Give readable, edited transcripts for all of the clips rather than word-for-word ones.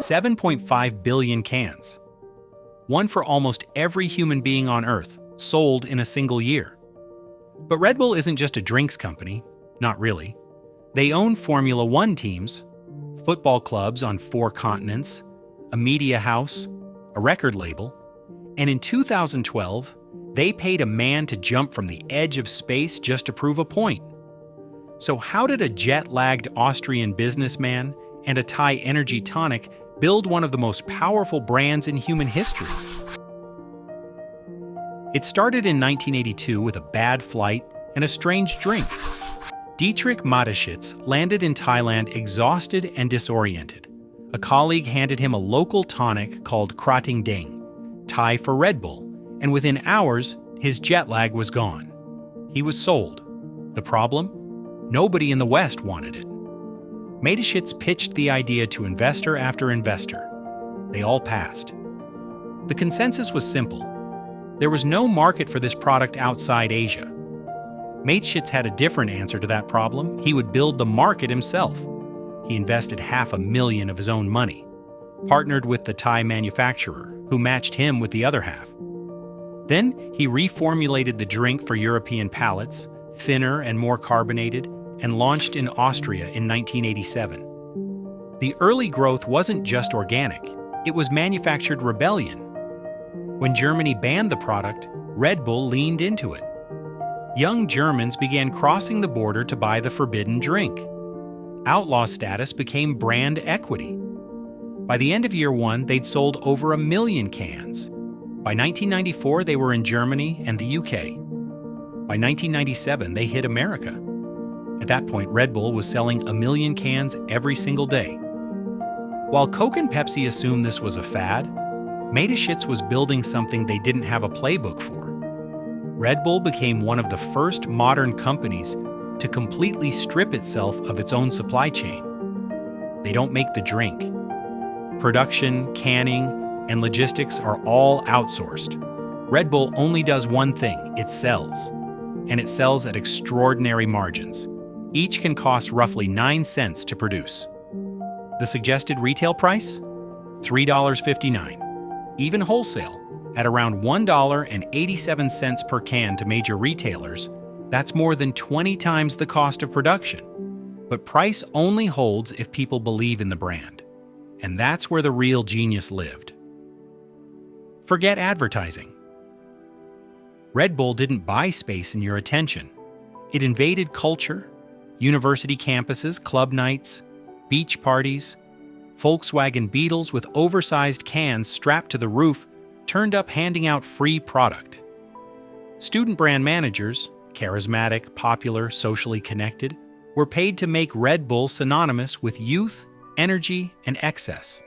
7.5 billion cans. One for almost every human being on Earth, sold in a single year. But Red Bull isn't just a drinks company, not really. They own Formula One teams, football clubs on 4 continents, a media house, a record label, and in 2012, they paid a man to jump from the edge of space just to prove a point. So how did a jet-lagged Austrian businessman and a Thai energy tonic build one of the most powerful brands in human history? It started in 1982 with a bad flight and a strange drink. Dietrich Mateschitz landed in Thailand exhausted and disoriented. A colleague handed him a local tonic called Krating Ding, Thai for Red Bull, and within hours, his jet lag was gone. He was sold. The problem? Nobody in the West wanted it. Mateschitz pitched the idea to investor after investor. They all passed. The consensus was simple. There was no market for this product outside Asia. Mateschitz had a different answer to that problem. He would build the market himself. He invested $500,000 of his own money, partnered with the Thai manufacturer, who matched him with the other half. Then he reformulated the drink for European palates, thinner and more carbonated, and launched in Austria in 1987. The early growth wasn't just organic, it was manufactured rebellion. When Germany banned the product, Red Bull leaned into it. Young Germans began crossing the border to buy the forbidden drink. Outlaw status became brand equity. By the end of year one, they'd sold over 1 million cans. By 1994, they were in Germany and the UK. By 1997, they hit America. At that point, Red Bull was selling 1 million cans every single day. While Coke and Pepsi assumed this was a fad, Mateschitz was building something they didn't have a playbook for. Red Bull became one of the first modern companies to completely strip itself of its own supply chain. They don't make the drink. Production, canning, and logistics are all outsourced. Red Bull only does one thing: it sells. And it sells at extraordinary margins. Each can cost roughly 9 cents to produce. The suggested retail price? $3.59. Even wholesale, at around $1.87 per can to major retailers, that's more than 20 times the cost of production. But price only holds if people believe in the brand. And that's where the real genius lived. Forget advertising. Red Bull didn't buy space in your attention. It invaded culture, university campuses, club nights, beach parties. Volkswagen Beetles with oversized cans strapped to the roof turned up handing out free product. Student brand managers, charismatic, popular, socially connected, were paid to make Red Bull synonymous with youth, energy, and excess.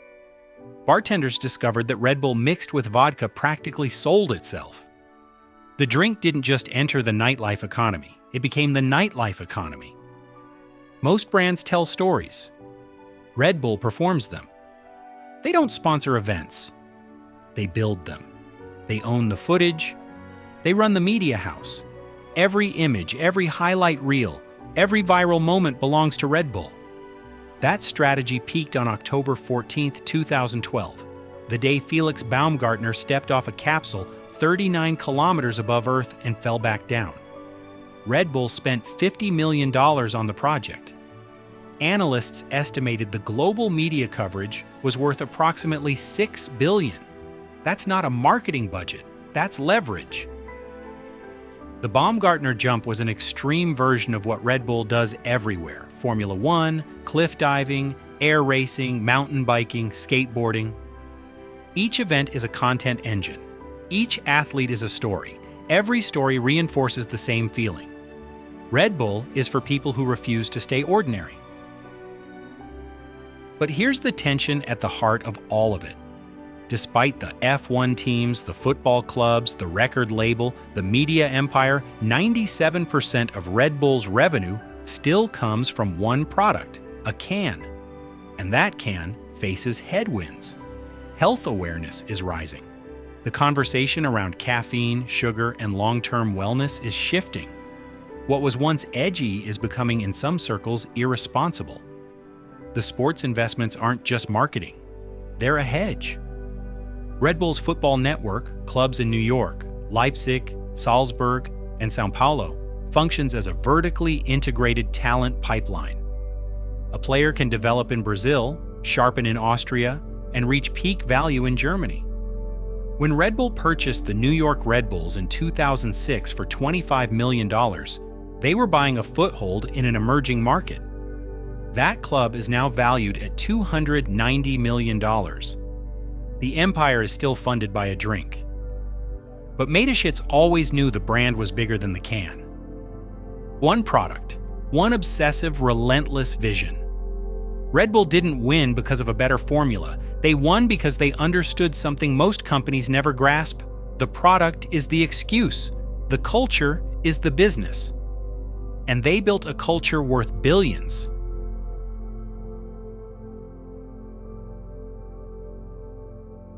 Bartenders discovered that Red Bull mixed with vodka practically sold itself. The drink didn't just enter the nightlife economy, it became the nightlife economy. Most brands tell stories. Red Bull performs them. They don't sponsor events. They build them. They own the footage. They run the media house. Every image, every highlight reel, every viral moment belongs to Red Bull. That strategy peaked on October 14, 2012, the day Felix Baumgartner stepped off a capsule 39 kilometers above Earth and fell back down. Red Bull spent $50 million on the project. Analysts estimated the global media coverage was worth approximately $6 billion. That's not a marketing budget, that's leverage. The Baumgartner jump was an extreme version of what Red Bull does everywhere: Formula One, cliff diving, air racing, mountain biking, skateboarding. Each event is a content engine. Each athlete is a story. Every story reinforces the same feeling. Red Bull is for people who refuse to stay ordinary. But here's the tension at the heart of all of it. Despite the F1 teams, the football clubs, the record label, the media empire, 97% of Red Bull's revenue still comes from one product, a can. And that can faces headwinds. Health awareness is rising. The conversation around caffeine, sugar, and long-term wellness is shifting. What was once edgy is becoming, in some circles, irresponsible. The sports investments aren't just marketing. they're a hedge. Red Bull's football network, clubs in New York, Leipzig, Salzburg, and São Paulo, functions as a vertically integrated talent pipeline. A player can develop in Brazil, sharpen in Austria, and reach peak value in Germany. When Red Bull purchased the New York Red Bulls in 2006 for $25 million, they were buying a foothold in an emerging market. That club is now valued at $290 million. The empire is still funded by a drink. But Mateschitz always knew the brand was bigger than the can. One product, one obsessive, relentless vision. Red Bull didn't win because of a better formula. They won because they understood something most companies never grasp. The product is the excuse. The culture is the business. And they built a culture worth billions,